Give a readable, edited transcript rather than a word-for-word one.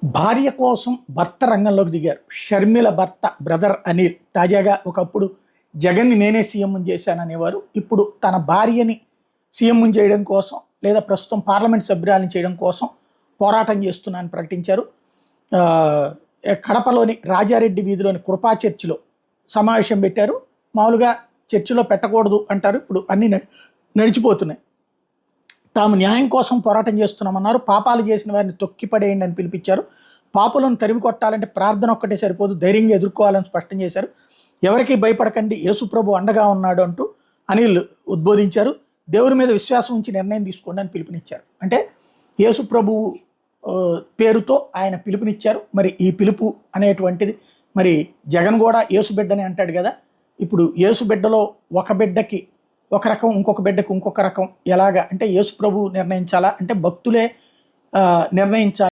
భార్య కోసం భర్త రంగంలోకి దిగారు. షర్మిల భర్త బ్రదర్ అనిల్ తాజాగా ఒకప్పుడు జగన్‌ని నేనే సీఎం చేశాననేవారు. ఇప్పుడు తన భార్యని సీఎం చేయడం కోసం లేదా ప్రస్తుతం పార్లమెంట్ సభ్యురాలిని చేయడం కోసం పోరాటం చేస్తున్నానని ప్రకటించారు. ఆహ్, కడపలోని రాజారెడ్డి వీధిలోని కృపా చర్చిలో సమావేశం పెట్టారు. మామూలుగా చర్చిలో పెట్టకూడదు అంటారు. ఇప్పుడు అన్నీ నడిచిపోతున్నాయి. తాము న్యాయం కోసం పోరాటం చేస్తున్నామన్నారు. పాపాలు చేసిన వారిని తొక్కిపడేయండి అని పిలిపించారు. పాపులను తరిమి కొట్టాలంటే ప్రార్థన ఒక్కటే సరిపోదు, ధైర్యంగా ఎదుర్కోవాలని స్పష్టం చేశారు. ఎవరికీ భయపడకండి, యేసుప్రభు అండగా ఉన్నాడు అంటూ అనిల్ ఉద్బోధించారు. దేవుని మీద విశ్వాసం ఉంచి నిర్ణయం తీసుకోండి అని పిలుపునిచ్చారు. అంటే యేసుప్రభువు పేరుతో ఆయన పిలుపునిచ్చారు. మరి ఈ పిలుపు అనేటువంటిది మరి జగన్ కూడా యేసు బిడ్డని అంటాడు కదా. ఇప్పుడు యేసు బిడ్డలో ఒక బిడ్డకి ఒక రకం, ఇంకొక బిడ్డకు ఇంకొక రకం. ఎలాగా అంటే యేసు ప్రభువు నిర్ణయించాలా అంటే భక్తులే నిర్ణయించాలి.